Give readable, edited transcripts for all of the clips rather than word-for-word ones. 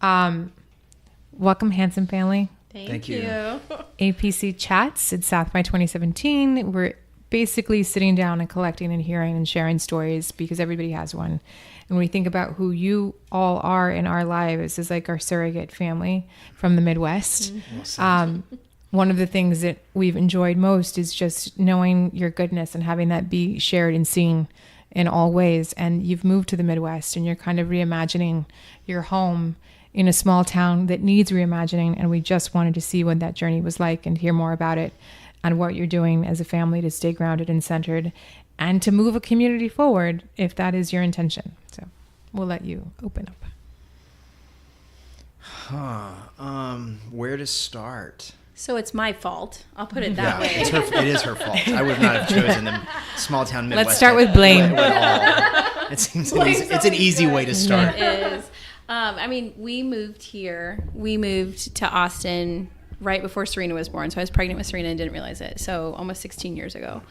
Welcome, Hansen Family. Thank you. APC Chats. It's South by 2017. We're basically sitting down and collecting and hearing and sharing stories because everybody has one. And when we think about who you all are in our lives is like our surrogate family from the Midwest. One of the things that we've enjoyed most is just knowing your goodness and having that be shared and seen in all ways. And you've moved to the Midwest and you're kind of reimagining your home in a small town that needs reimagining. And we just wanted to see what that journey was like and hear more about it and what you're doing as a family to stay grounded and centered and to move a community forward if that is your intention. So we'll let you open up. Where to start? So it's my fault. I'll put it that way. It is her fault. I would not have chosen the small town Midwest. Let's start with blame. It seems it's an easy way to start. It is. We moved here. We moved to Austin right before Serena was born. So I was pregnant with Serena and didn't realize it. So almost 16 years ago.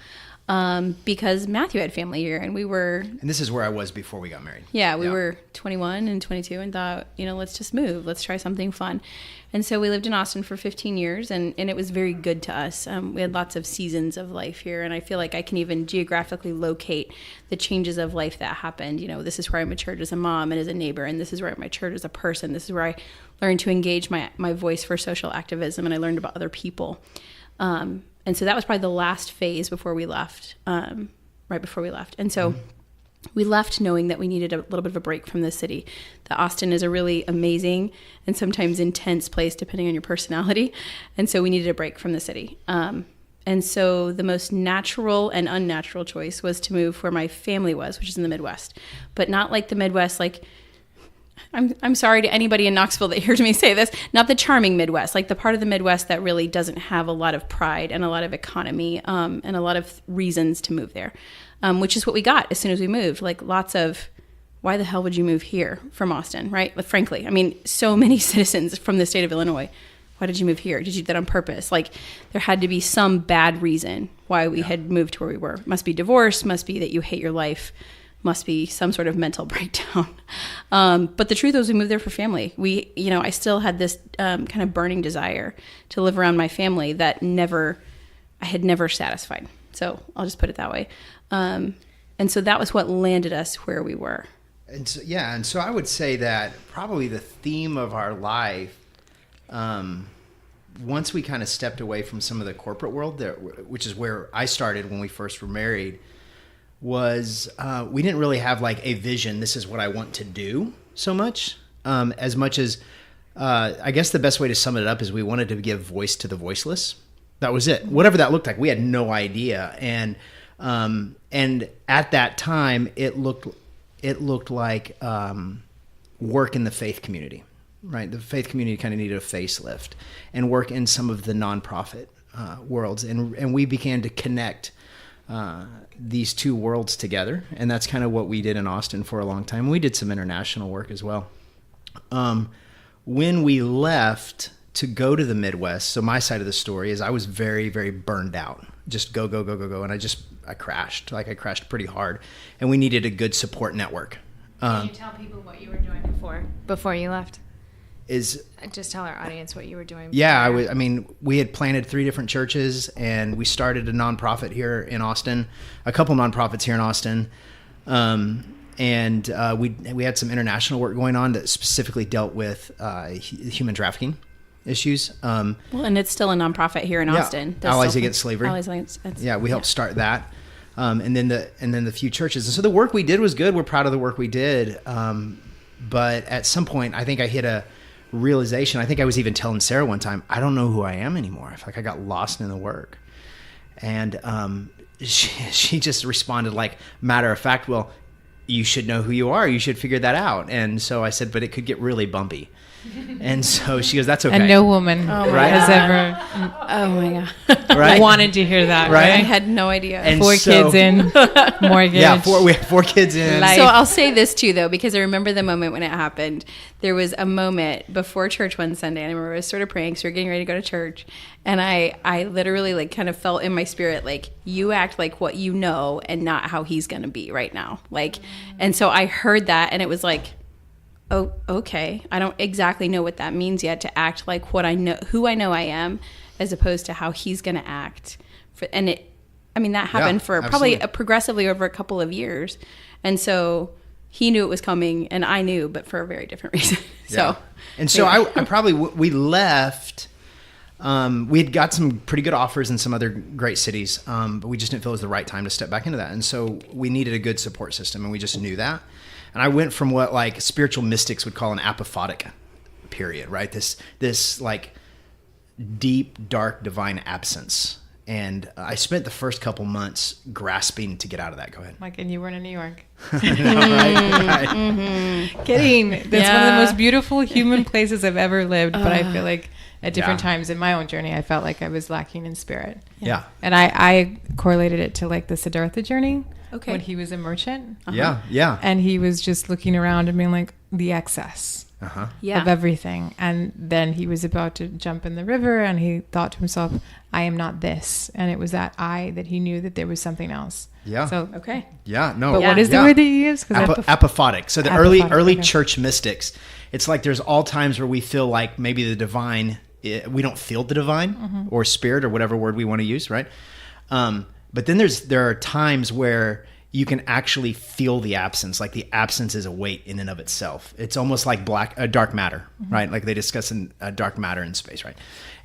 Because Matthew had family here and we were... And this is where I was before we got married. Yeah, we were 21 and 22 and thought, let's just move. Let's try something fun. And so we lived in Austin for 15 years and it was very good to us. We had lots of seasons of life here. And I feel like I can even geographically locate the changes of life that happened. This is where I matured as a mom and as a neighbor. And this is where I matured as a person. This is where I learned to engage my voice for social activism. And I learned about other people. And so that was probably the last phase before we left, right before we left. And so we left knowing that we needed a little bit of a break from the city. That Austin is a really amazing and sometimes intense place depending on your personality. And so we needed a break from the city. And so the most natural and unnatural choice was to move where my family was, which is in the Midwest. But not like the Midwest, like... I'm sorry to anybody in Knoxville that hears me say this, not the charming Midwest, like the part of the Midwest that really doesn't have a lot of pride and a lot of economy and a lot of reasons to move there, which is what we got as soon as we moved. Like lots of, why the hell would you move here from Austin, right? But frankly, so many citizens from the state of Illinois, why did you move here? Did you do that on purpose? Like there had to be some bad reason why we had moved to where we were. Must be divorce, must be that you hate your life. Must be some sort of mental breakdown. But the truth was we moved there for family. I still had this kind of burning desire to live around my family that I had never satisfied. So I'll just put it that way. And so that was what landed us where we were. And so I would say that probably the theme of our life, once we kind of stepped away from some of the corporate world, which is where I started when we first were married, was we didn't really have like a vision, this is what I want to do so much as I guess the best way to sum it up is we wanted to give voice to the voiceless. That was it. Whatever that looked like, we had no idea. And at that time it looked like work in the faith community, right? The faith community kind of needed a facelift and work in some of the nonprofit worlds. And we began to connect these two worlds together. And that's kind of what we did in Austin for a long time. We did some international work as well. When we left to go to the Midwest, so my side of the story is I was very, very burned out. Just go. And I crashed. I crashed pretty hard. And we needed a good support network. Can you tell people what you were doing before you left? Just tell our audience what you were doing. Yeah, we had planted 3 different churches, and we started a nonprofit here in Austin, a couple nonprofits here in Austin, and we had some international work going on that specifically dealt with human trafficking issues. And it's still a nonprofit here in Austin. Allies Against Slavery. We helped start that, and then the few churches. And so the work we did was good. We're proud of the work we did, but at some point, I think I hit a realization. I think I was even telling Sarah one time, I don't know who I am anymore. I feel like I got lost in the work. And she just responded like matter of fact, well, you should know who you are. You should figure that out. And so I said, but it could get really bumpy. And so she goes, that's okay. And no woman has ever wanted to hear that. Right? I had no idea. And 4 kids in, mortgage. Yeah, we have 4 kids in. So I'll say this too, though, because I remember the moment when it happened. There was a moment before church one Sunday, and I remember I was sort of praying, so we were getting ready to go to church, and I literally like kind of felt in my spirit, like, you act like what you know and not how he's going to be right now. Like, and so I heard that, and it was like, oh, okay, I don't exactly know what that means yet to act like who I know I am, as opposed to how he's going to act. That happened for absolutely. probably progressively over a couple of years. And so he knew it was coming and I knew, but for a very different reason. We left. We had got some pretty good offers in some other great cities, but we just didn't feel it was the right time to step back into that. And so we needed a good support system, and we just knew that. And I went from what like spiritual mystics would call an apophatic period, right? This like deep, dark, divine absence. And I spent the first couple months grasping to get out of that. Go ahead. Like, and you weren't in New York. Right? Right. Mm-hmm. Kidding. That's one of the most beautiful human places I've ever lived. But I feel like at different times in my own journey, I felt like I was lacking in spirit. Yeah. And I correlated it to like the Siddhartha journey. Okay. When he was a merchant. Yeah. And he was just looking around and being like, the excess. Of everything. And then he was about to jump in the river and he thought to himself, I am not this. And it was that that he knew that there was something else. Yeah. So, okay. Yeah. No. But what is the word that you use? Apophatic. So the apophatic, early okay. church mystics, it's like there's all times where we feel like maybe the divine, we don't feel the divine or spirit or whatever word we want to use, right? But then there are times where you can actually feel the absence, like the absence is a weight in and of itself. It's almost like dark matter, right? Like they discuss in dark matter in space, right?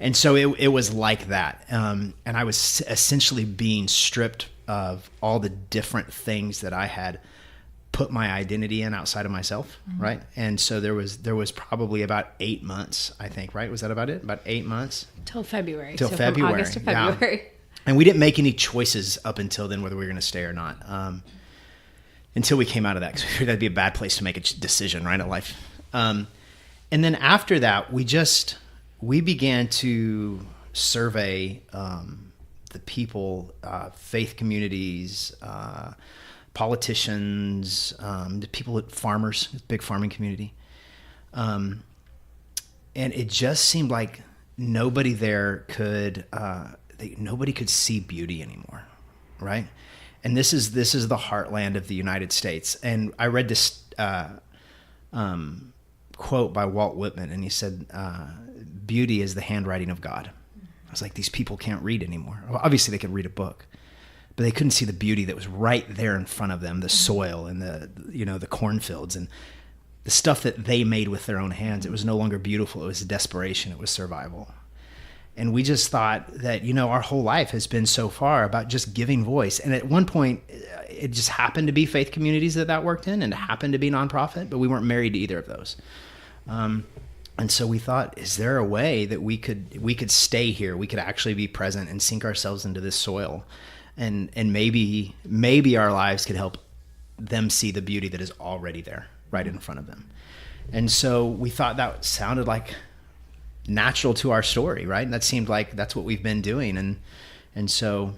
And so it was like that. And I was essentially being stripped of all the different things that I had put my identity in outside of myself, right? And so there was probably about 8 months, I think, right? Was that about it? About 8 months? Till February. Till February. From August to February. Yeah. And we didn't make any choices up until then whether we were going to stay or not, until we came out of that. Because we figured that'd be a bad place to make a decision, right, in life. And then after that, we began to survey the people, faith communities, politicians, the people at farmers, big farming community. And it just seemed like nobody there nobody could see beauty anymore, right? And this is the heartland of the United States. And I read this quote by Walt Whitman, and he said, "Beauty is the handwriting of God." I was like, these people can't read anymore. Well, obviously they could read a book, but they couldn't see the beauty that was right there in front of them, the soil and the cornfields and the stuff that they made with their own hands. It was no longer beautiful. It was desperation. It was survival. And we just thought that, our whole life has been so far about just giving voice. And at one point, it just happened to be faith communities that worked in, and it happened to be nonprofit, but we weren't married to either of those. And so we thought, is there a way that we could stay here? We could actually be present and sink ourselves into this soil, and maybe our lives could help them see the beauty that is already there, right in front of them. And so we thought that sounded like natural to our story, right? And that seemed like that's what we've been doing. And so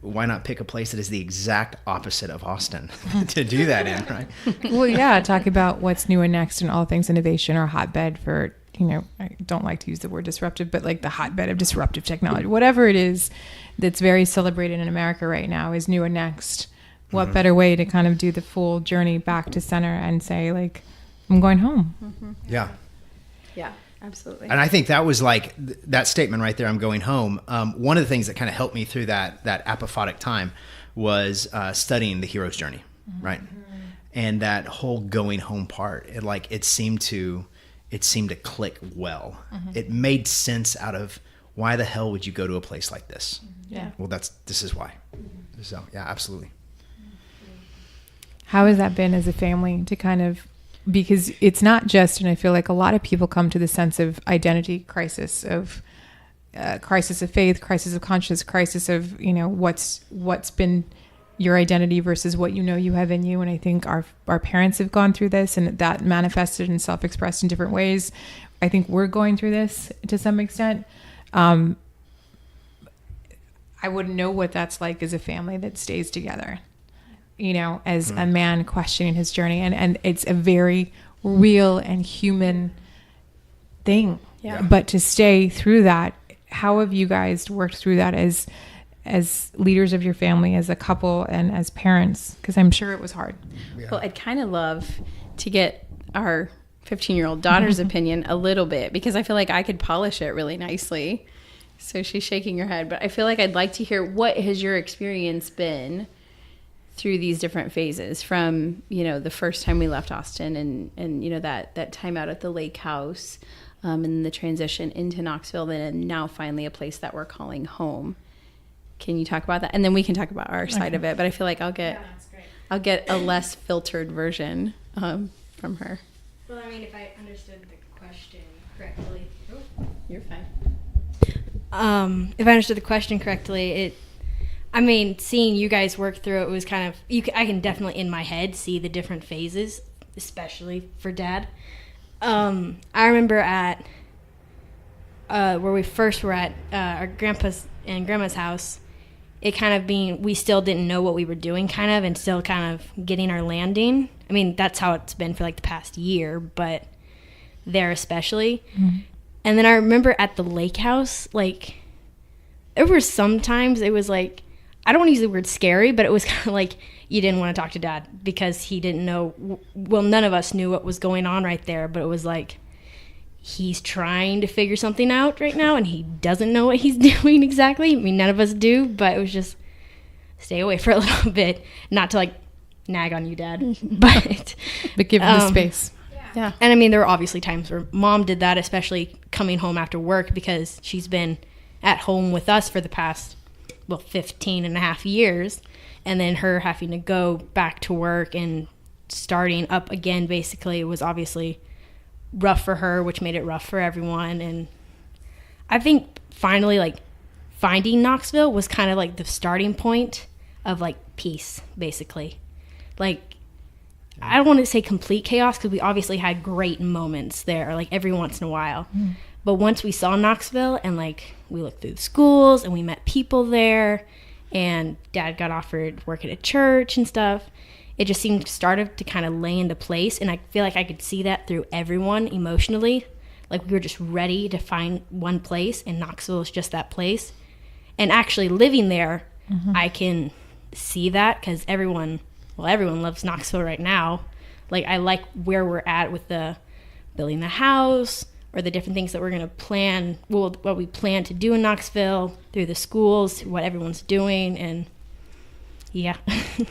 why not pick a place that is the exact opposite of Austin to do that in, right? Well, yeah, talk about what's new and next in all things innovation, or hotbed for, I don't like to use the word disruptive, but like the hotbed of disruptive technology, whatever it is that's very celebrated in America right now is new and next. What better way to kind of do the full journey back to center and say, like, I'm going home. Yeah. Yeah. Absolutely. And I think that was like that statement right there, I'm going home. One of the things that kind of helped me through that apophatic time was studying the hero's journey, right? And that whole going home part, it seemed to click well. It made sense out of why the hell would you go to a place like this? Yeah. Well, this is why. So yeah, absolutely. How has that been as a family to kind of, because it's not just, and I feel like a lot of people come to the sense of identity crisis, of crisis of faith, crisis of conscience, crisis of, what's been your identity versus what you have in you. And I think our parents have gone through this, and that manifested and self-expressed in different ways. I think we're going through this to some extent. I wouldn't know what that's like as a family that stays together, as a man questioning his journey. And it's a very real and human thing. Yeah. But to stay through that, how have you guys worked through that as leaders of your family, as a couple, and as parents? Because I'm sure it was hard. Yeah. Well, I'd kind of love to get our 15-year-old daughter's opinion a little bit, because I feel like I could polish it really nicely. So she's shaking her head, but I feel like I'd like to hear, what has your experience been through these different phases, from, you know, the first time we left Austin and you know, that time out at the lake house, and the transition into Knoxville, and now finally a place that we're calling home. Can you talk about that? And then we can talk about our side of it, but I feel like I'll get a less filtered version from her. Well, I mean, if I understood the question correctly. You're fine. If I understood the question correctly, seeing you guys work through it was kind of, I can definitely in my head see the different phases, especially for Dad. I remember at where we first were at our grandpa's and grandma's house, it kind of being, we still didn't know what we were doing kind of, and still kind of getting our landing. I mean, that's how it's been for like the past year, but there especially. Mm-hmm. And then I remember at the lake house, like, there were sometimes it was like, I don't want to use the word scary, but it was kind of like you didn't want to talk to Dad because he didn't know, well, none of us knew what was going on right there, but it was like, he's trying to figure something out right now and he doesn't know what he's doing exactly. I mean, none of us do, but it was just stay away for a little bit, not to like nag on you, Dad, but give him the space. Yeah. And I mean, there were obviously times where Mom did that, especially coming home after work, because she's been at home with us for the past, 15 and a half years. And then her having to go back to work and starting up again, basically, was obviously rough for her, which made it rough for everyone. And I think finally, like, finding Knoxville was kind of like the starting point of like peace, basically. Like, I don't want to say complete chaos, because we obviously had great moments there, like every once in a while. But once we saw Knoxville and like we looked through the schools and we met people there, and Dad got offered work at a church and stuff, it just seemed started to kind of lay into place. And I feel like I could see that through everyone emotionally. Like, we were just ready to find one place, and Knoxville is just that place. And actually living there, I can see that, because everyone loves Knoxville right now. Like, I like where we're at with the building the house, or the different things that we're going to plan, what we plan to do in Knoxville, through the schools, what everyone's doing, and yeah.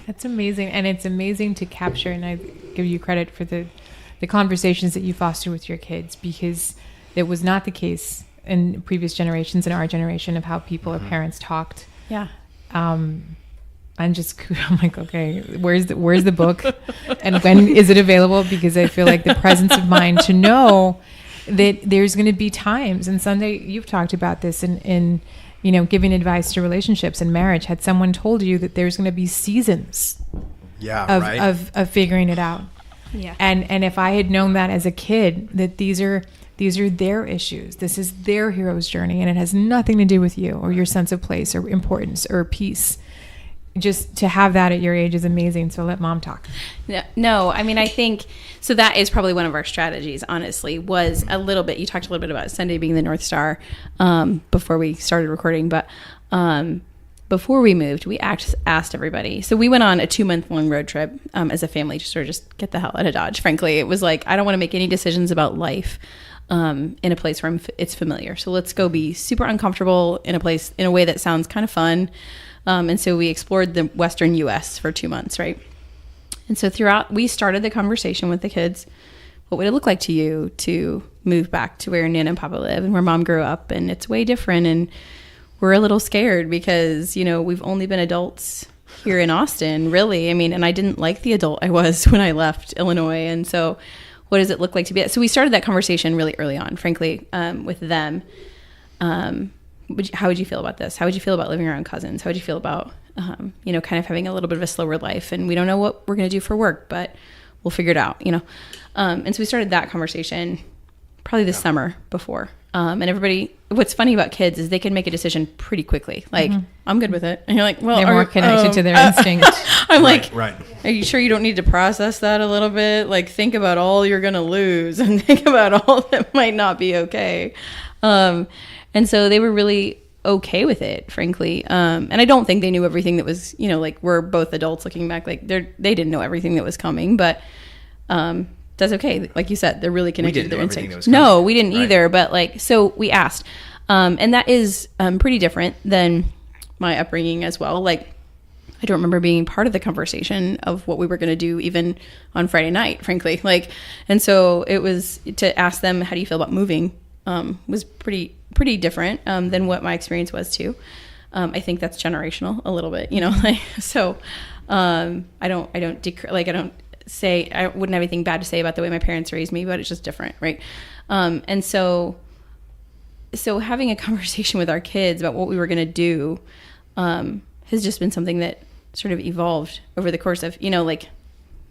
That's amazing. And it's amazing to capture, and I give you credit for the conversations that you foster with your kids, because it was not the case in previous generations, in our generation, of how people or parents talked. Yeah. I'm like, okay, where's the book, and when is it available? Because I feel like the presence of mind to know that there's going to be times, and Sunday you've talked about this in giving advice to relationships and marriage. Had someone told you that there's going to be seasons of figuring it out. Yeah. And if I had known that as a kid, that these are their issues, this is their hero's journey, and it has nothing to do with you or your sense of place or importance or peace. Just to have that at your age is amazing. So let Mom talk. No, I mean, I think, so that is probably one of our strategies, honestly, was a little bit, you talked a little bit about Sunday being the North Star before we started recording, but before we moved, we asked everybody. So we went on a 2-month-long road trip as a family, just get the hell out of Dodge. Frankly, it was like, I don't want to make any decisions about life in a place where it's familiar. So let's go be super uncomfortable in a way that sounds kind of fun. And so we explored the Western U.S. for 2 months, right? And so throughout, we started the conversation with the kids. What would it look like to you to move back to where Nana and Papa live and where Mom grew up? And it's way different. And we're a little scared because, we've only been adults here in Austin, really. I mean, and I didn't like the adult I was when I left Illinois. And so what does it look like to be? So we started that conversation really early on, frankly, with them. How would you feel about this? How would you feel about living around cousins? How would you feel about, kind of having a little bit of a slower life? And we don't know what we're going to do for work, but we'll figure it out, And so we started that conversation probably the summer before. And everybody, what's funny about kids is they can make a decision pretty quickly. Like, I'm good with it. And you're like, well, they're more connected to their instinct. I'm like, right. Are you sure you don't need to process that a little bit? Like, think about all you're going to lose and think about all that might not be okay. And so they were really okay with it, frankly. And I don't think they knew everything that was, like, we're both adults looking back, like they didn't know everything that was coming, but that's okay. Like you said, they're really connected to their instinct. No, we didn't either. But like, so we asked, and that is pretty different than my upbringing as well. Like, I don't remember being part of the conversation of what we were going to do even on Friday night, frankly. Like, and so it was to ask them, how do you feel about moving? Was pretty different than what my experience was too. I think that's generational a little bit, like, so I wouldn't have anything bad to say about the way my parents raised me, but it's just different. Right. And so having a conversation with our kids about what we were going to do has just been something that sort of evolved over the course of, like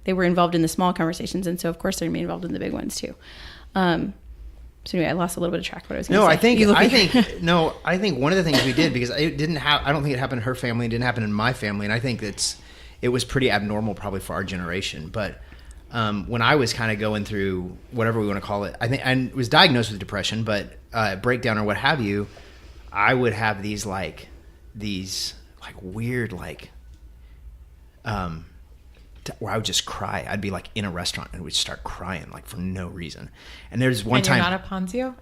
they were involved in the small conversations. And so of course they're going to be involved in the big ones too. So anyway, I lost a little bit of track of what I was going to say. I think one of the things we did, because I don't think it happened in her family. It didn't happen in my family. And I think it was pretty abnormal probably for our generation. But when I was kind of going through whatever we want to call it, I think I was diagnosed with depression, but breakdown or what have you, I would have these weird, where I would just cry. I'd be like in a restaurant and we'd start crying like for no reason. And there's one time. You're not a Ponzio?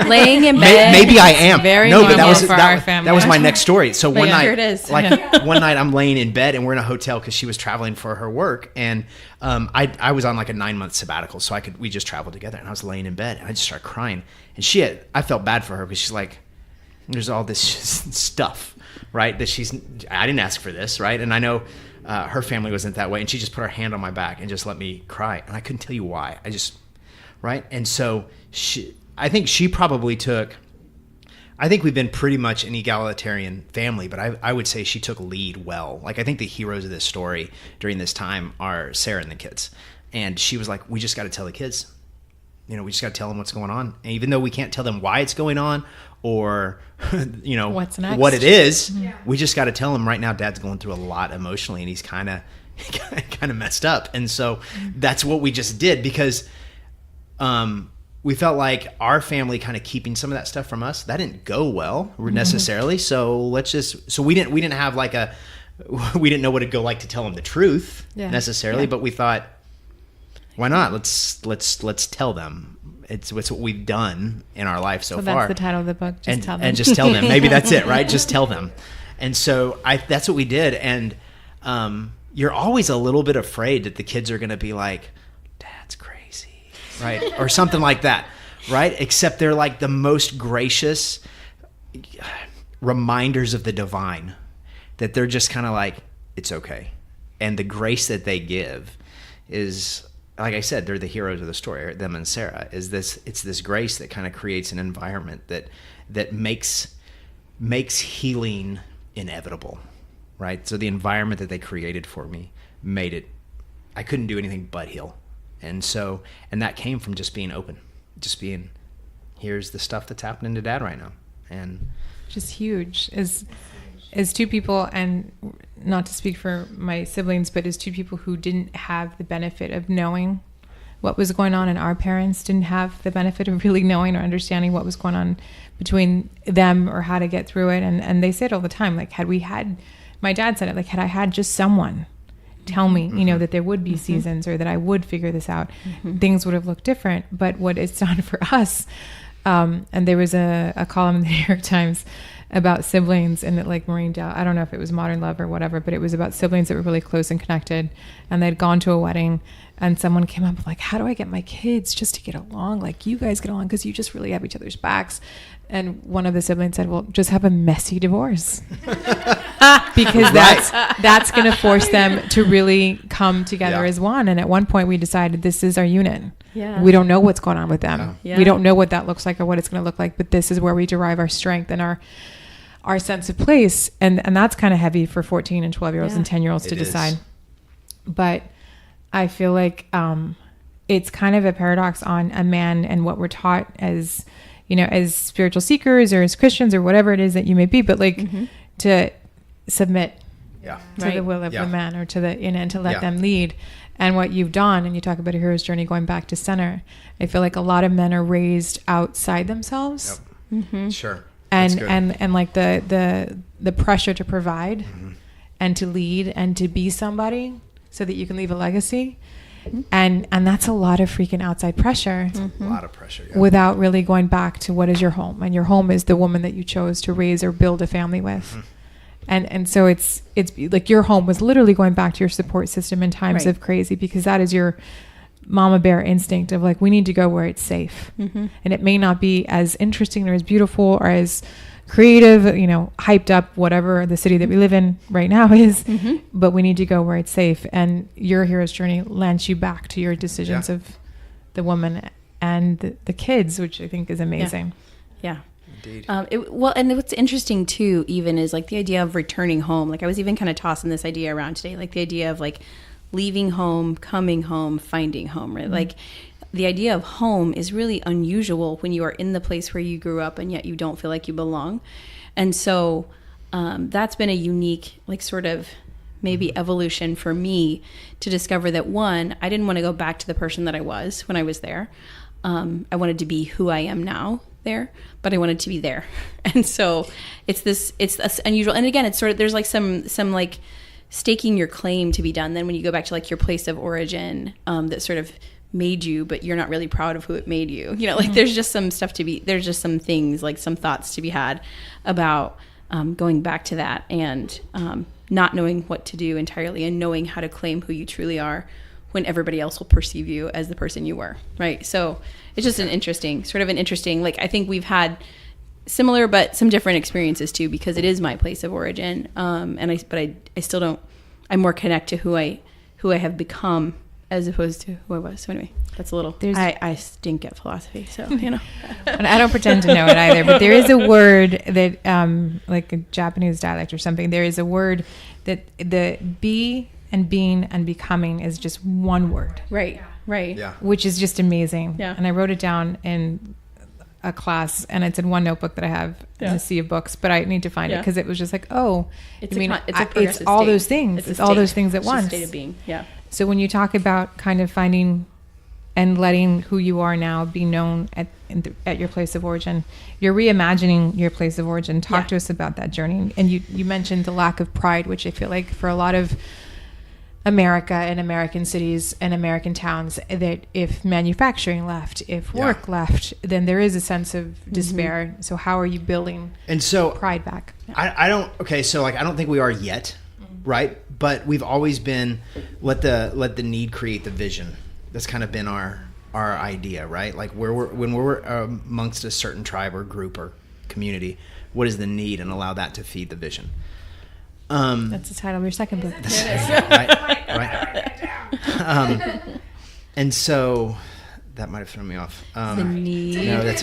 Laying in bed. Maybe I am. Very normal for our family. That was my next story. So one night, here it is. One night I'm laying in bed and we're in a hotel because she was traveling for her work. And I was on like a 9-month sabbatical, so we just traveled together. And I was laying in bed and I just started crying. And I felt bad for her because she's like, there's all this stuff, right? I didn't ask for this, right? And I know. Her family wasn't that way, and she just put her hand on my back and just let me cry, and I couldn't tell you why. Right? And so I think she probably took. I think we've been pretty much an egalitarian family, but I would say she took lead well. Like I think the heroes of this story during this time are Sarah and the kids, and she was like, "We just got to tell the kids, we just got to tell them what's going on, and even though we can't tell them why it's going on." Or, what's next? What it is, we just got to tell him right now, Dad's going through a lot emotionally and he's kind of messed up. And so that's what we just did because we felt like our family kind of keeping some of that stuff from us, that didn't go well necessarily. So we didn't have we didn't know what it'd go like to tell them the truth necessarily, but we thought, why not? Let's tell them. It's what we've done in our life so far. So that's the title of the book. Just tell them. And just tell them. Maybe that's it, right? Just tell them. And so that's what we did. And you're always a little bit afraid that the kids are going to be like, Dad's crazy, right? Or something like that, right? Except they're like the most gracious reminders of the divine, that they're just kind of like, it's okay. And the grace that they give is... Like I said, they're the heroes of the story. Them and Sarah it's this grace that kind of creates an environment that makes healing inevitable, right? So the environment that they created for me made it. I couldn't do anything but heal, and that came from just being open, just being, here's the stuff that's happening to Dad right now, and just huge as two people, and not to speak for my siblings, but as two people who didn't have the benefit of knowing what was going on, and our parents didn't have the benefit of really knowing or understanding what was going on between them or how to get through it. And they say it all the time, like, my dad said it, like, had I had just someone tell me, that there would be seasons or that I would figure this out, things would have looked different. But what it's done for us, and there was a column in the New York Times about siblings, and Maureen Dowd, I don't know if it was Modern Love or whatever, but it was about siblings that were really close and connected, and they'd gone to a wedding, and someone came up like, how do I get my kids just to get along like you guys get along, because you just really have each other's backs? And one of the siblings said, well, just have a messy divorce. Because that's going to force them to really come together as one. And at one point we decided this is our unit. Yeah. We don't know what's going on with them. Yeah. We don't know what that looks like or what it's going to look like, but this is where we derive our strength and our sense of place. And that's kind of heavy for 14 and 12-year-olds and 10-year-olds to decide. But I feel like it's kind of a paradox on a man and what we're taught as, as spiritual seekers or as Christians or whatever it is that you may be, but to submit to the will of the man, or to the and to let them lead. And what you've done, and you talk about a hero's journey going back to center, I feel like a lot of men are raised outside themselves. Yep. Mm-hmm. Sure. And like the pressure to provide and to lead and to be somebody so that you can leave a legacy. And that's a lot of freaking outside pressure. A lot of pressure. Yeah. Without really going back to what is your home, and your home is the woman that you chose to raise or build a family with. And so it's like your home was literally going back to your support system in times of crazy, because that is your mama bear instinct of like, we need to go where it's safe. And it may not be as interesting or as beautiful or as creative, hyped up, whatever the city that we live in right now is, but we need to go where it's safe. And your hero's journey lands you back to your decisions of the woman and the kids, which I think is amazing. Yeah. Indeed. And what's interesting too, even is like the idea of returning home. Like I was even kind of tossing this idea around today, like the idea of like leaving home, coming home, finding home, right? Like the idea of home is really unusual when you are in the place where you grew up and yet you don't feel like you belong. And so that's been a unique, like sort of maybe evolution for me to discover that, one, I didn't want to go back to the person that I was when I was there. I wanted to be who I am now there, but I wanted to be there. And so it's this unusual. And again, it's sort of, there's like some like staking your claim to be done. Then when you go back to like your place of origin, that sort of made you, but you're not really proud of who it made you. Like there's just some stuff there's just some things, like some thoughts to be had about going back to that and not knowing what to do entirely and knowing how to claim who you truly are when everybody else will perceive you as the person you were, right? So it's just an interesting, like I think we've had similar but some different experiences too, because it is my place of origin. But I still don't, I'm more connect to who I have become as opposed to who I was. So anyway, that's a little, I stink at philosophy, so, And I don't pretend to know it either, but there is a word that, like a Japanese dialect or something, there is a word that the be and being and becoming is just one word. Right. Yeah. Which is just amazing. Yeah. And I wrote it down in a class, and it's in one notebook that I have in a sea of books, but I need to find it because it was just like, it's all those things. It's all those things at once. It's a state of being. Yeah. So when you talk about kind of finding and letting who you are now be known at your place of origin, you're reimagining your place of origin. Talk to us about that journey. And you mentioned the lack of pride, which I feel like for a lot of America and American cities and American towns, that if manufacturing left, if work left, then there is a sense of despair. So how are you building pride back? I don't think we are yet, right? But we've always been let the need create the vision. That's kind of been our idea, right? Like when we're amongst a certain tribe or group or community, what is the need, and allow that to feed the vision. That's the title of your second book. Right. And so that might have thrown me off. The need creates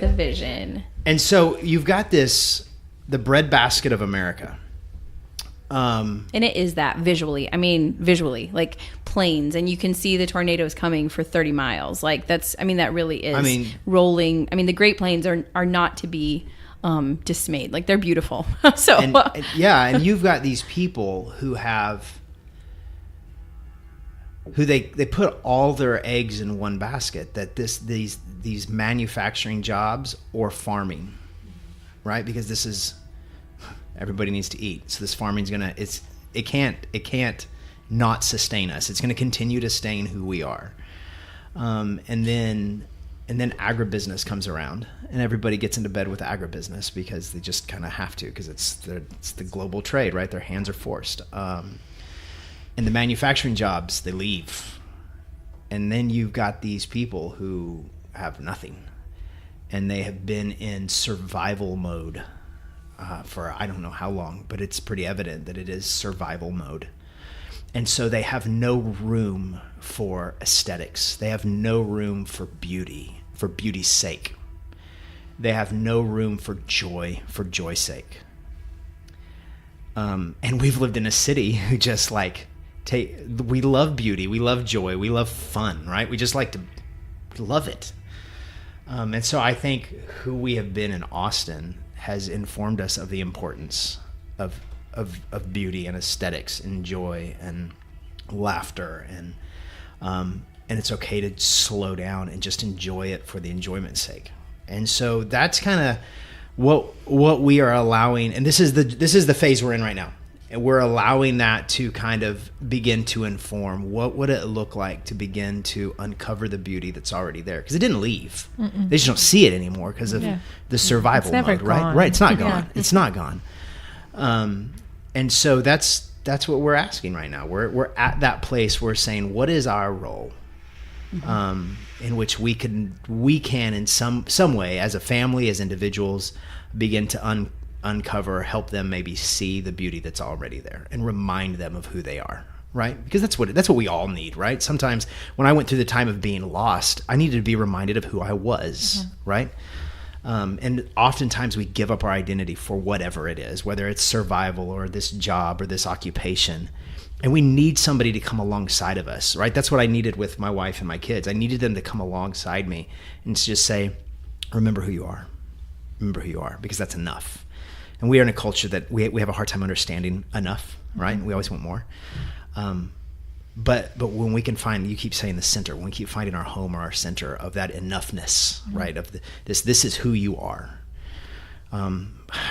the vision. And so you've got the breadbasket of America. And it is that visually, like planes, and you can see the tornadoes coming for 30 miles. Like that really is rolling. The Great Plains are not to be dismayed. Like they're beautiful. So and you've got these people who they put all their eggs in one basket, that these manufacturing jobs or farming, right? Because this is, everybody needs to eat. So this farming's it can't not sustain us. It's gonna continue to sustain who we are. And then agribusiness comes around, and everybody gets into bed with agribusiness because they just kind of have to, because it's the global trade, right? Their hands are forced. And the manufacturing jobs, they leave. And then you've got these people who have nothing, and they have been in survival mode for I don't know how long, but it's pretty evident that it is survival mode. And so they have no room for aesthetics. They have no room for beauty, for beauty's sake. They have no room for joy's sake. And we've lived in a city who just we love beauty, we love joy, we love fun, right? We just like to love it. And so I think who we have been in Austin has informed us of the importance of beauty and aesthetics and joy and laughter, and it's okay to slow down and just enjoy it for the enjoyment's sake. And so that's kind of what we are allowing, and this is the phase we're in right now. And we're allowing that to kind of begin to inform what would it look like to begin to uncover the beauty that's already there, because it didn't leave. Mm-mm. They just don't see it anymore because of the survival mode, right? Right. It's not gone. It's not gone. And so that's what we're asking right now. We're at that place where we're saying, what is our role? In which we can in some way, as a family, as individuals, begin to uncover, help them maybe see the beauty that's already there and remind them of who they are, right? Because that's what we all need, right? Sometimes when I went through the time of being lost, I needed to be reminded of who I was, right? And oftentimes we give up our identity for whatever it is, whether it's survival or this job or this occupation. And we need somebody to come alongside of us, right? That's what I needed with my wife and my kids. I needed them to come alongside me and to just say, remember who you are. Remember who you are, because that's enough. And we are in a culture that we have a hard time understanding enough, right? We always want more. But when we can find, you keep saying the center, when we keep finding our home or our center of that enoughness, right? Of this is who you are.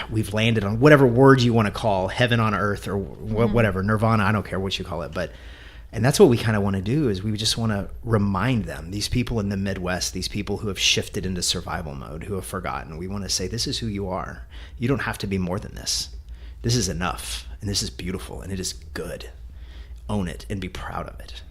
We've landed on whatever word you want to call, heaven on earth or whatever, nirvana, I don't care what you call it. And that's what we kind of want to do, is we just want to remind them, these people in the Midwest, these people who have shifted into survival mode, who have forgotten, we want to say, this is who you are. You don't have to be more than this. This is enough, and this is beautiful, and it is good. Own it and be proud of it.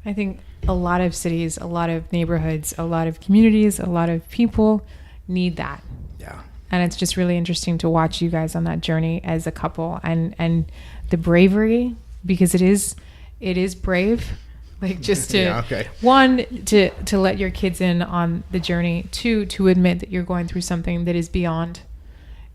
I think a lot of cities, a lot of neighborhoods, a lot of communities, a lot of people need that. Yeah. And it's just really interesting to watch you guys on that journey as a couple, and the bravery, because it is brave, like just to one, to let your kids in on the journey, two, to admit that you're going through something that is beyond,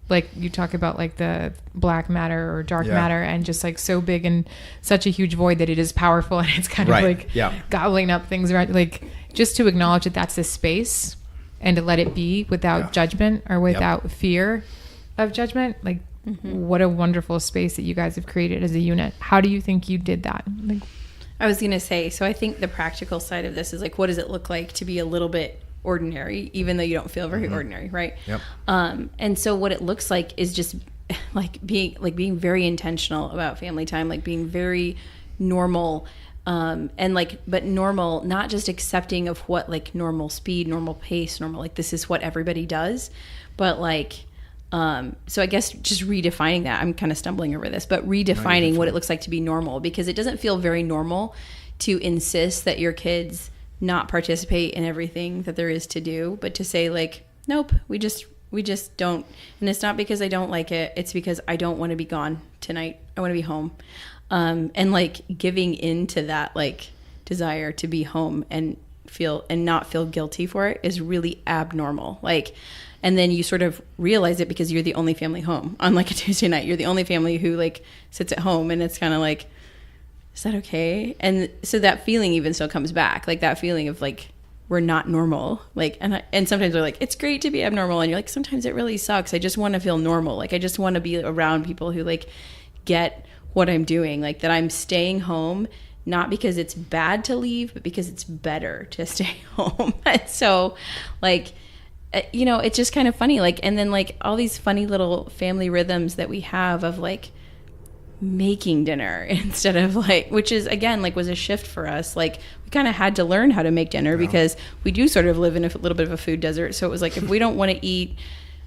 like you talk about, like the black matter or dark matter, and just like so big and such a huge void that it is powerful, and it's kind of like gobbling up things around, like just to acknowledge that that's the space and to let it be without judgment or without fear of judgment. Like what a wonderful space that you guys have created as a unit. How do you think you did that? Like, I was going to say, so I think the practical side of this is like, what does it look like to be a little bit ordinary, even though you don't feel very ordinary, right? Yep. And so what it looks like is just being very intentional about family time, like being very normal, and like, but normal, not just accepting of what like normal speed, normal pace, normal, like this is what everybody does, but like, so I guess just redefining that. I'm kind of stumbling over this, but redefining what it looks like to be normal, because it doesn't feel very normal to insist that your kids not participate in everything that there is to do, but to say like, nope, we just don't. And it's not because I don't like it. It's because I don't want to be gone tonight. I want to be home. And like giving into that like desire to be home and not feel guilty for it is really abnormal. Like, and then you sort of realize it because you're the only family home on like a Tuesday night. You're the only family who like sits at home, and it's kind of like, is that okay? And so that feeling even still comes back, like that feeling of like, we're not normal. Like, and sometimes we're like, it's great to be abnormal. And you're like, sometimes it really sucks. I just want to feel normal. Like, I just want to be around people who like get what I'm doing, like that I'm staying home, not because it's bad to leave, but because it's better to stay home. And so like, you know, it's just kind of funny. Like, and then like all these funny little family rhythms that we have of like making dinner instead of like, which is again, like was a shift for us. Like we kind of had to learn how to make dinner because we do sort of live in a little bit of a food desert. So it was like, if we don't want to eat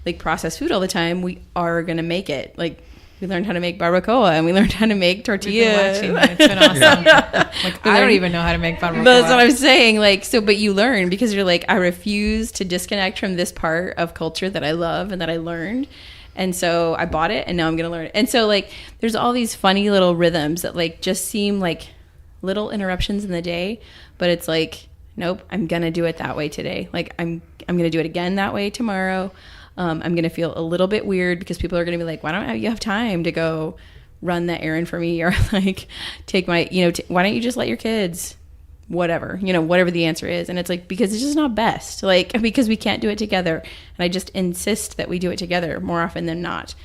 like processed food all the time, we are going to make it. Like we learned how to make barbacoa, and we learned how to make tortillas. It's been awesome. Like I don't even know how to make barbacoa. That's what I'm saying. Like, so, but you learn because you're like, I refuse to disconnect from this part of culture that I love and that I learned. And so I bought it, and now I'm going to learn it. And so like, there's all these funny little rhythms that like just seem like little interruptions in the day, but it's like, nope, I'm going to do it that way today. Like I'm going to do it again that way tomorrow. I'm going to feel a little bit weird because people are going to be like, why don't you have time to go run that errand for me? Or like take my, why don't you just let your kids, whatever the answer is. And it's like, because it's just not best, like, because we can't do it together. And I just insist that we do it together more often than not.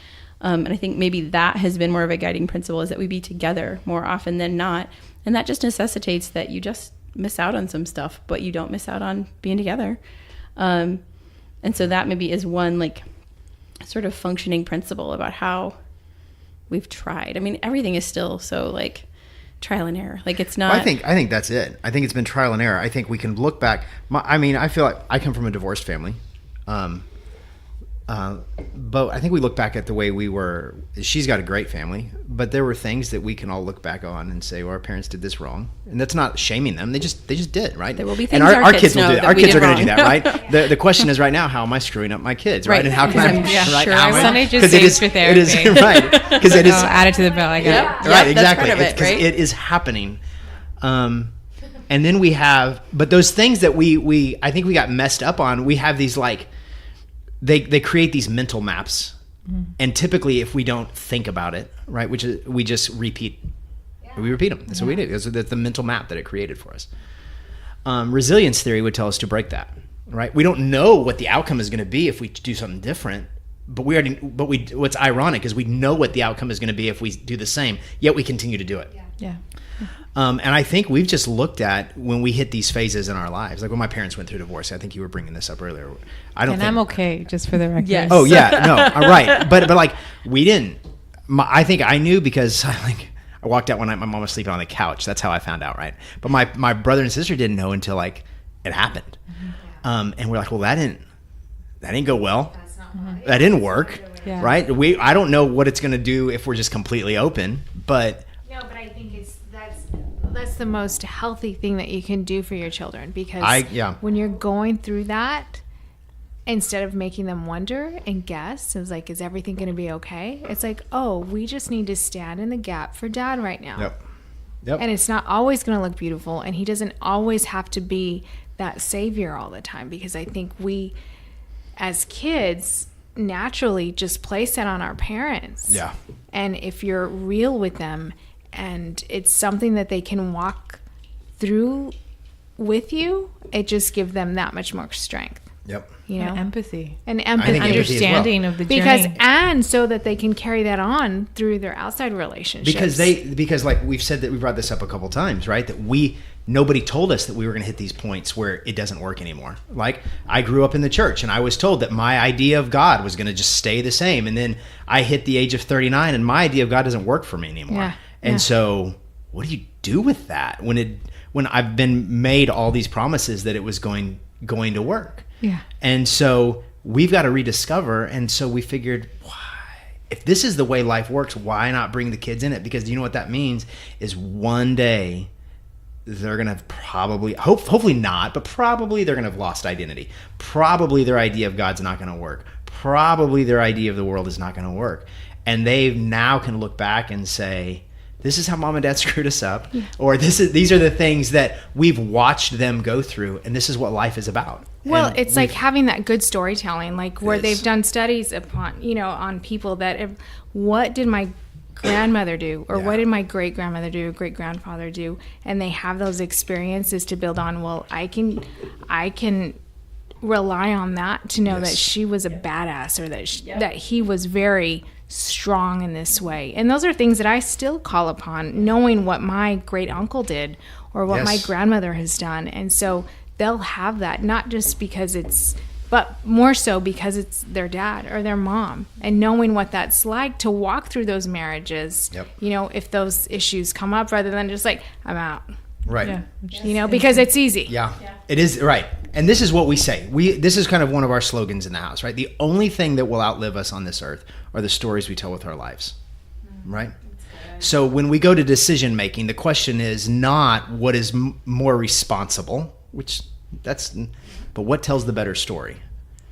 And I think maybe that has been more of a guiding principle, is that we be together more often than not. And that just necessitates that you just miss out on some stuff, but you don't miss out on being together. And so that maybe is one like sort of functioning principle about how we've tried. I mean, everything is still so like trial and error. Like it's not. I think that's it. I think it's been trial and error. I think we can look back. I feel like I come from a divorced family. But I think we look back at the way we were. She's got a great family, but there were things that we can all look back on and say, well, our parents did this wrong. And that's not shaming them. They just did, right? There will be things and our kids will know do that. that Our we kids did are going to do wrong. that, right? The question is right now, how am I screwing up my kids, right? And how can I, right? Sure, How am I- Sunday just 'cause it saves is- for It is, therapy. right. Because it is, Add it to the bill. I got Yep. it. right, that's exactly. part of it, Because right? it is happening. And then we have, but those things that we I think we got messed up on, we have these like, they create these mental maps. And typically if we don't think about it, right, which is, we just repeat, we repeat them. That's what we do. That's the mental map that it created for us. Resilience theory would tell us to break that, right? We don't know what the outcome is going to be if we do something different, but what's ironic is we know what the outcome is going to be if we do the same, yet we continue to do it. Yeah. And I think we've just looked at when we hit these phases in our lives, like when my parents went through divorce. I think you were bringing this up earlier. I'm okay, just for the record. Yes. Oh yeah, no, right. But like we didn't. I think I knew because I walked out one night. My mom was sleeping on the couch. That's how I found out, right? But my brother and sister didn't know until like it happened. And we're like, well, that didn't go well. That didn't work, Yeah. right? I don't know what it's going to do if we're just completely open, but. No, but I think that's the most healthy thing that you can do for your children, because when you're going through that, instead of making them wonder and guess, it's like, is everything going to be okay? It's like, oh, we just need to stand in the gap for dad right now. Yep. And it's not always going to look beautiful, and he doesn't always have to be that savior all the time, because I think we as kids naturally just place that on our parents. Yeah. And if you're real with them and it's something that they can walk through with you, it just gives them that much more strength. Yep. You know, And empathy. and I think empathy, empathy as well. Understanding of the because journey. and so that they can carry that on through their outside relationships. Because like we've said that we brought this up a couple times, right? That nobody told us that we were going to hit these points where it doesn't work anymore. Like I grew up in the church and I was told that my idea of God was going to just stay the same. And then I hit the age of 39 and my idea of God doesn't work for me anymore. Yeah. And so what do you do with that when I've been made all these promises that it was going to work? Yeah. And so we've got to rediscover. And so we figured, if this is the way life works, why not bring the kids in it? Because you know what that means is one day they're going to probably, hopefully not, but probably they're going to have lost identity. Probably their idea of God's not going to work. Probably their idea of the world is not going to work. And they now can look back and say, this is how mom and dad screwed us up. Yeah. Or these are the things that we've watched them go through. And this is what life is about. Well, and it's like having that good storytelling, like where they've done studies upon, on people that what did my grandmother do, or what did my great grandmother do, great grandfather do, and they have those experiences to build on. Well, I can rely on that to know that she was a badass, or that that he was very strong in this way. And those are things that I still call upon, knowing what my great uncle did or what my grandmother has done. And so they'll have that, not just because but more so because it's their dad or their mom, and knowing what that's like to walk through those marriages, if those issues come up, rather than just like, I'm out. Right. Yeah. Because it's easy. Yeah, it is. Right. And this is what we say. This is kind of one of our slogans in the house, right? The only thing that will outlive us on this earth are the stories we tell with our lives, right? So when we go to decision making, the question is not what is more responsible, but what tells the better story.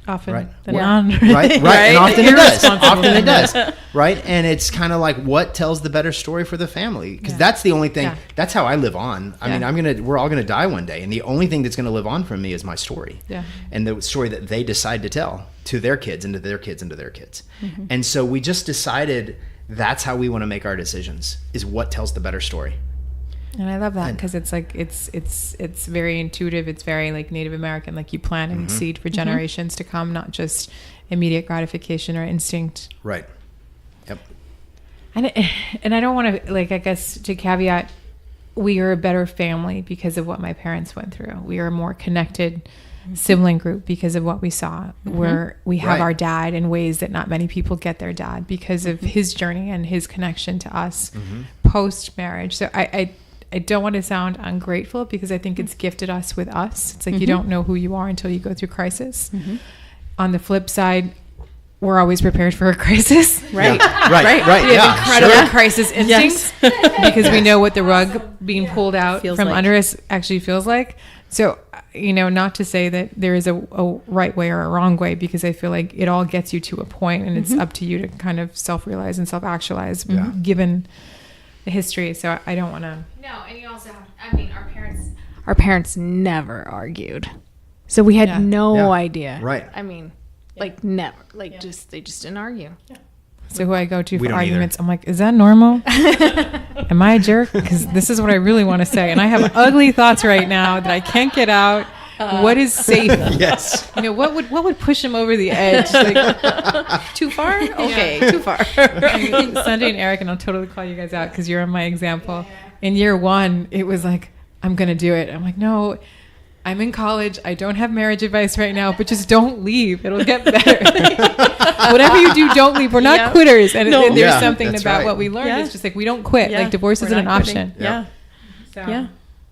Often right. the non. Right. And often it does. Irresponsible. Often it does. Right. And it's kind of like what tells the better story for the family, because that's the only thing. Yeah. That's how I live on. I mean, we're all gonna die one day, and the only thing that's gonna live on from me is my story. Yeah. And the story that they decide to tell to their kids and to their kids and to their kids. Mm-hmm. And so we just decided that's how we want to make our decisions, is what tells the better story. And I love that, because it's like it's very intuitive. It's very like Native American, like you plant and seed for generations to come, not just immediate gratification or instinct. Right. Yep. And I don't want to, like, I guess to caveat, we are a better family because of what my parents went through. We are more connected sibling group because of what we saw, where we have Right. our dad in ways that not many people get their dad because of his journey and his connection to us post marriage. So I don't want to sound ungrateful because I think it's gifted us with us. It's like you don't know who you are until you go through crisis. On the flip side, we're always prepared for a crisis. Right. Right. We Yeah. have incredible Sure. crisis instincts because we know what the rug being pulled out Feels from like. under us actually feels like. So, not to say that there is a right way or a wrong way, because I feel like it all gets you to a point and it's up to you to kind of self-realize and self-actualize given the history. So I don't want to. No, and you also have, I mean, our parents never argued. So we had no Yeah. idea. Right. I mean, like never, like they just didn't argue. So who I go to We for don't arguments, I'm like, is that normal? Am I a jerk? Because this is what I really want to say. And I have ugly thoughts right now that I can't get out. What is safe? Yes. What would push him over the edge? Like, Too far? Okay, too far. I think Sunday and Eric, and I'll totally call you guys out because you're my example. In year one, it was like, I'm going to do it. I'm like, no, I'm in college. I don't have marriage advice right now, but just don't leave. It'll get better. Whatever you do, don't leave. We're not quitters. And, and there's Yeah, something that's about right. what we learned. Yeah. It's just like, we don't quit. Yeah. Like divorce We're isn't an not quitting. option. Yeah. So Yeah.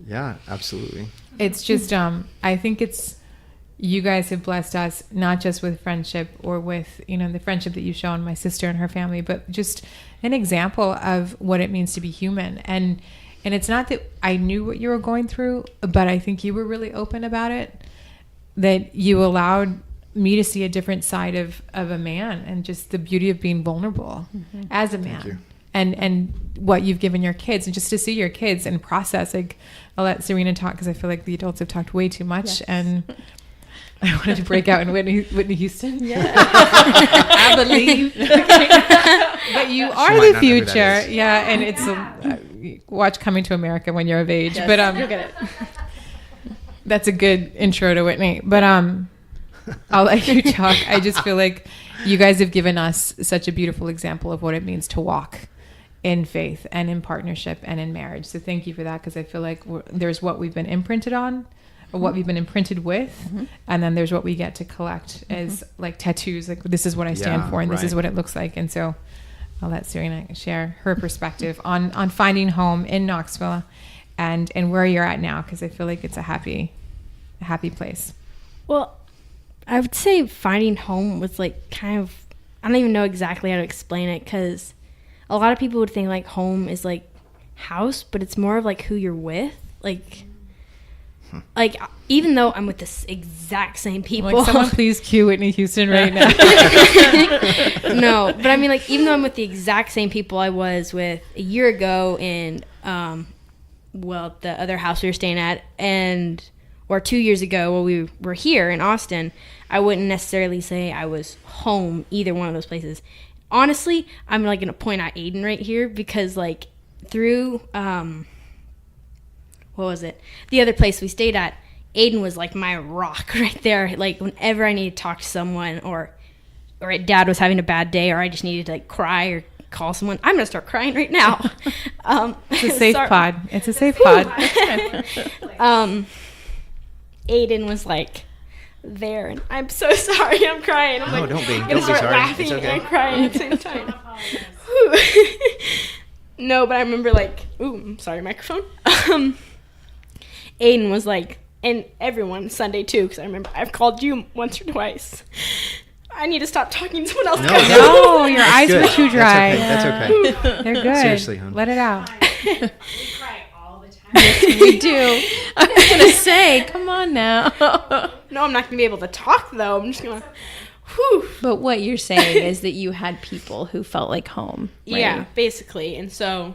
Yeah, absolutely. it's just, I think it's, you guys have blessed us, not just with friendship or with, the friendship that you've shown my sister and her family, but just an example of what it means to be human. And it's not that I knew what you were going through, but I think you were really open about it, that you allowed me to see a different side of a man and just the beauty of being vulnerable as a man. you. And what you've given your kids, and just to see your kids and process. Like, I'll let Serena talk because I feel like the adults have talked way too much. And I wanted to break out in Whitney Houston. Yeah. I believe. But you are might the not know who that future. is. Yeah. And it's watch Coming to America when you're of age. Yes, But you'll get it. that's a good intro to Whitney. But I'll let you talk. I just feel like you guys have given us such a beautiful example of what it means to walk in faith and in partnership and in marriage. So thank you for that, because I feel like there's what we've been imprinted on, or what we've been imprinted with, and then there's what we get to collect as like tattoos. Like, this is what I stand Yeah, for, and this is right. what it looks like. And so I'll let Serena share her perspective on finding home in Knoxville and where you're at now, because I feel like it's a happy place. Well, I would say finding home was like kind of, I don't even know exactly how to explain it, because a lot of people would think like home is like house, but it's more of like who you're with. Like even though I'm with the exact same people. Like, someone please cue Whitney Houston right now. No, but I mean, like, even though I'm with the exact same people I was with a year ago in, the other house we were staying at, or 2 years ago when we were here in Austin, I wouldn't necessarily say I was home either one of those places. Honestly, I'm like going to point out Aiden right here, because like through, what was it? The other place we stayed at, Aiden was like my rock right there. Like, whenever I needed to talk to someone, or Dad was having a bad day, or I just needed to like cry or call someone, I'm gonna start crying right now. It's a safe sorry. pod. It's a safe pod. Aiden was like there, and I'm so sorry, I'm crying. I'm No, like, don't be. I'm Don't gonna be start sorry. laughing It's okay. and crying at the same time. No, but I remember like, I'm sorry, microphone. Aiden was like, and everyone Sunday too, because I remember I've called you once or twice. I need to stop talking to someone else. No, your eyes Good. were too dry. That's okay. They're good. Seriously, hon. Let it out. We do. I was going to say, come on now. No, I'm not gonna be able to talk though. I'm just gonna. Whew. But what you're saying is that you had people who felt like home. Right? Yeah, basically. And so,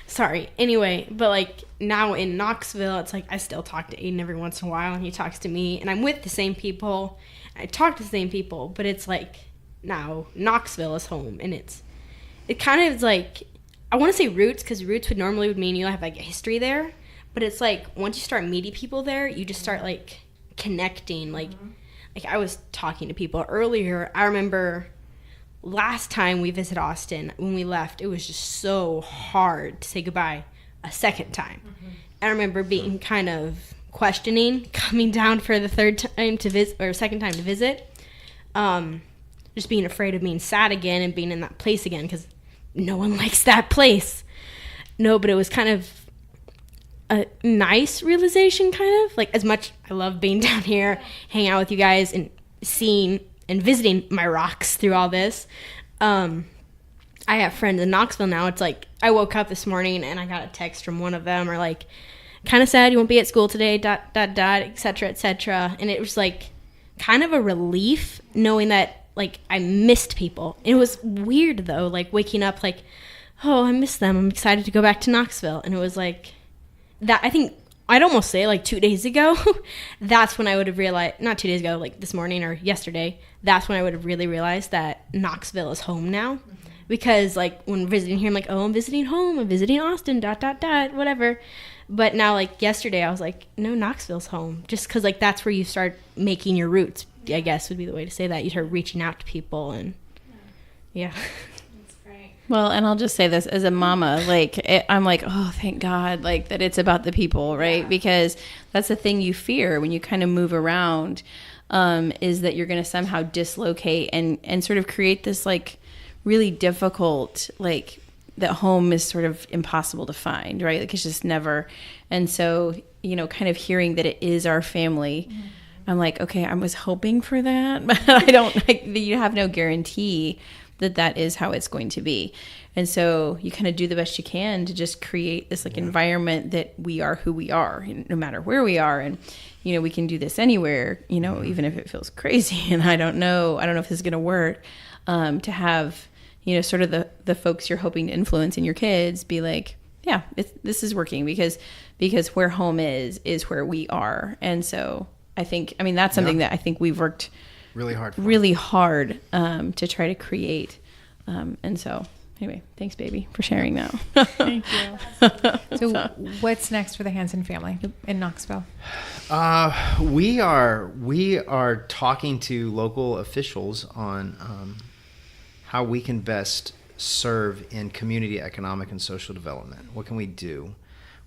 sorry. Anyway, but like now in Knoxville, it's like I still talk to Aiden every once in a while, and he talks to me, and I'm with the same people. I talk to the same people, but it's like now Knoxville is home, and it kind of is like, I want to say roots, because roots would mean you have like a history there, but it's like once you start meeting people there, you just start like connecting. Like I was talking to people earlier. I remember last time we visited Austin, when we left, it was just so hard to say goodbye a second time. I remember being kind of questioning coming down for the third time to visit, or second time to visit. Just being afraid of being sad again and being in that place again, because no one likes that place. No, but it was kind of a nice realization, kind of. Like, as much I love being down here, hanging out with you guys and seeing and visiting my rocks through all this. I have friends in Knoxville now. It's like, I woke up this morning and I got a text from one of them, or like, kind of sad you won't be at school today, ... et cetera, et cetera. And it was like kind of a relief knowing that, like, I missed people. It was weird though, like waking up like, oh, I miss them. I'm excited to go back to Knoxville. And it was like that. I think I'd almost say like 2 days ago, that's when I would have realized, not 2 days ago, like this morning or yesterday, that's when I would have really realized that Knoxville is home now. Because like when visiting here, I'm like, oh, I'm visiting home. I'm visiting Austin, ... whatever. But now, like yesterday, I was like, no, Knoxville's home. Just because, like, that's where you start making your roots, I guess would be the way to say that. You start reaching out to people, and yeah. That's great. Well, and I'll just say this as a mama, like, I'm like, oh, thank God, like, that it's about the people, right? Yeah. Because that's the thing you fear when you kind of move around, is that you're going to somehow dislocate and sort of create this, like, really difficult, like, that home is sort of impossible to find, right? Like, it's just never. And so, you know, kind of hearing that it is our family, mm-hmm. I'm like, okay, I was hoping for that, but I don't, like, you have no guarantee that that is how it's going to be. And so you kind of do the best you can to just create this, like, environment that we are who we are, no matter where we are. And, you know, we can do this anywhere, you know, even if it feels crazy. And I don't know if this is going to work, to have, you know, sort of the folks you're hoping to influence in your kids be like, yeah, this is working because where home is where we are. And so I mean, that's something that I think we've worked really hard to try to create. And so anyway, thanks, baby, for sharing that. Thank you. So what's next for the Hansen family in Knoxville? We are talking to local officials on how we can best serve in community economic and social development. What can we do?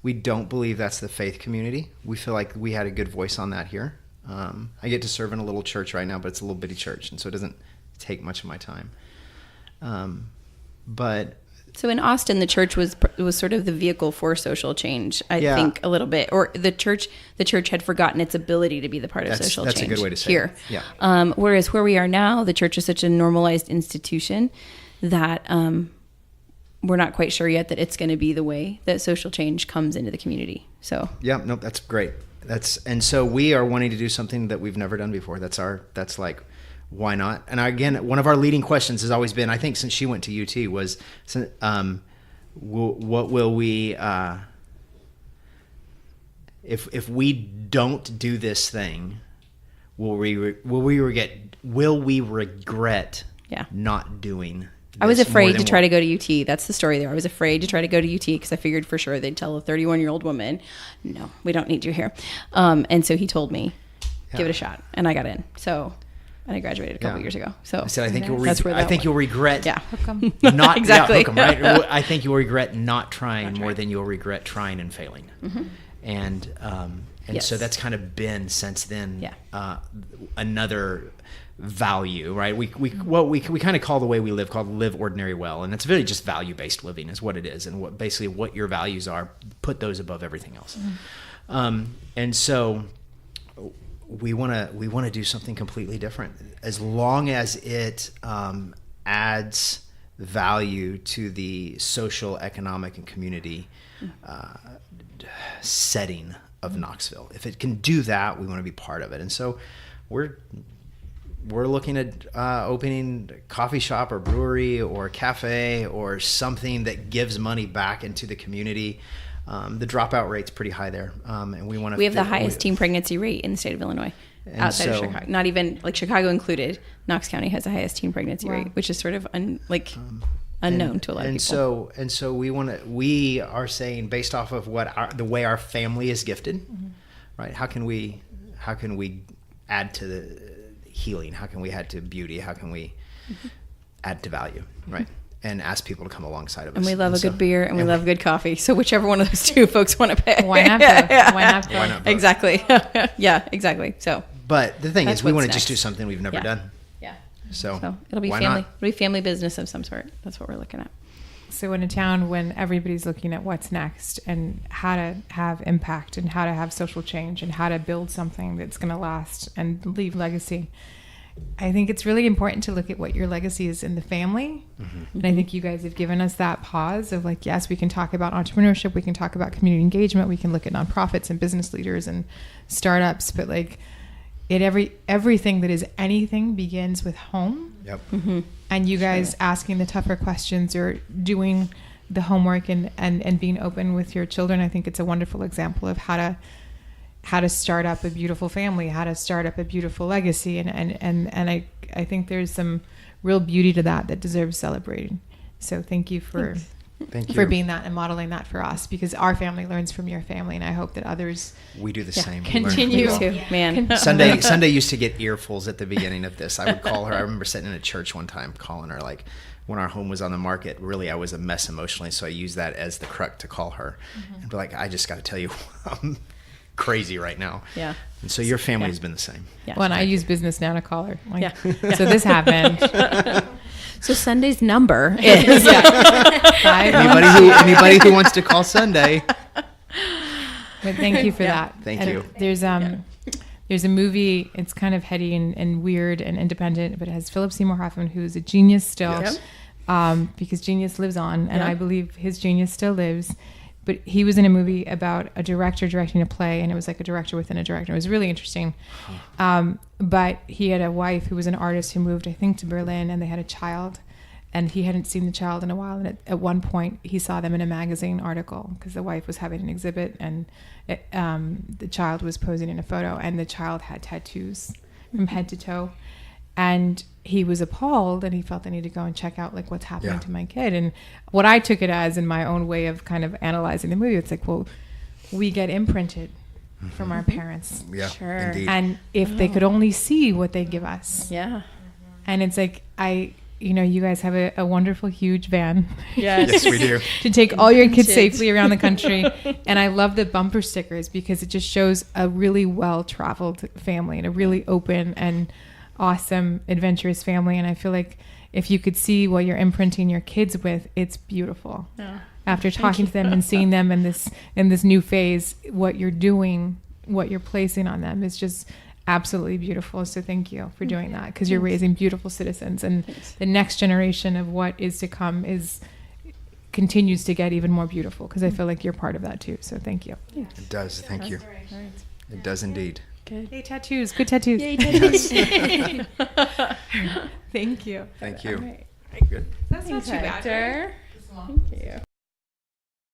We don't believe that's the faith community. We feel like we had a good voice on that here. I get to serve in a little church right now, but it's a little bitty church, and so it doesn't take much of my time. But so in Austin, the church was sort of the vehicle for social change, I think, a little bit. Or the church had forgotten its ability to be the part of social change. That's a good way to say it. Yeah. Whereas where we are now, the church is such a normalized institution that we're not quite sure yet that it's going to be the way that social change comes into the community. So yeah, no, that's great. And so we are wanting to do something that we've never done before. That's like, why not? And again, one of our leading questions has always been, I think since she went to UT, was what will we, if we don't do this thing, will we regret not doing this? I was afraid to try to go to UT. That's the story there. I was afraid to try to go to UT because I figured for sure they'd tell a 31-year-old woman, no, we don't need you here. And so he told me, give it a shot. And I got in. So... And I graduated a couple years ago. So I said, I think you'll regret. Yeah. Not exactly. Hook 'em, right? I think you'll regret not trying more than you'll regret trying and failing. Mm-hmm. And so that's kind of been since then. Another value, right? We kind of call the way we live called live ordinary well, and it's really just value based living is what it is, and what your values are, put those above everything else. Mm-hmm. And so. We want to do something completely different, as long as it adds value to the social, economic, and community setting of Knoxville. If it can do that, we want to be part of it. And so we're looking at opening a coffee shop or brewery or cafe or something that gives money back into the community. The dropout rate's pretty high there, and we have the highest teen pregnancy rate in the state of Illinois, outside of Chicago. Not even like Chicago included. Knox County has the highest teen pregnancy rate, which is sort of unknown to a lot of people. And so we are saying, based off of the way our family is gifted, right? How can we add to the healing? How can we add to beauty? How can we add to value, right? and ask people to come alongside of us. And we love a so- good beer and we love good coffee. So whichever one of those two folks want to pay. Why not both? Yeah. Why not both? Why not both? Exactly. Yeah, exactly. So But the thing That's is, we what's want to just do next. something we've never Yeah. done. yeah. So, So it'll be why family. not? It'll be family business of some sort. That's what we're looking at. So in a town when everybody's looking at what's next and how to have impact and how to have social change and how to build something that's going to last and leave legacy, I think it's really important to look at what your legacy is in the family. And I think you guys have given us that pause of like, yes, we can talk about entrepreneurship, we can talk about community engagement, we can look at nonprofits and business leaders and startups, but like everything that is anything begins with home. Yep. And you guys asking the tougher questions or doing the homework and being open with your children, I think it's a wonderful example of how to start up a beautiful family, how to start up a beautiful legacy. And I think there's some real beauty to that deserves celebrating. So thank you for Thank you. for being that and modeling that for us, because our family learns from your family, and I hope that others We do the same. We learn from continue. you all. Too, man. Sunday used to get earfuls at the beginning of this. I would call her. I remember sitting in a church one time calling her, like, when our home was on the market. Really, I was a mess emotionally, so I used that as the crux to call her and be like, I just got to tell you, I'm crazy right now. Yeah. And so your family has been the same. Yeah. Well, and I use business now to call her. Like, Yeah. So this happened. So Sunday's number is Anybody who wants to call Sunday. But thank you for that. Thank And you. There's a movie. It's kind of heady and weird and independent, but it has Philip Seymour Hoffman, who's a genius still, Yes. because genius lives on, and Yeah. I believe his genius still lives. But he was in a movie about a director directing a play, and it was like a director within a director. It was really interesting. But he had a wife who was an artist who moved, I think, to Berlin, and they had a child. And he hadn't seen the child in a while. And at one point, he saw them in a magazine article because the wife was having an exhibit, and the child was posing in a photo, and the child had tattoos from head to toe. And he was appalled, and he felt the need to go and check out like what's happening Yeah. to my kid. And what I took it as in my own way of kind of analyzing the movie, it's like, well, we get imprinted from our parents. Yeah, Sure. indeed. And if they could only see what they give us. Yeah. And it's like, you guys have a wonderful, huge van. Yes, we do. To take all your kids Kids. safely around the country. And I love the bumper stickers because it just shows a really well-traveled family and a really open and awesome, adventurous family. And I feel like if you could see what you're imprinting your kids with, it's beautiful. Yeah. After talking to them and seeing them in this new phase, what you're doing, what you're placing on them is just absolutely beautiful. So thank you for doing that, because you're raising beautiful citizens, and the next generation of what is to come continues to get even more beautiful, because I feel like you're part of that too. So thank you. It does. Thank you. It does indeed. Yay, tattoos. Good tattoos. Yes. Thank you. Thank you. All right. Good. That's not too bad. Thank you.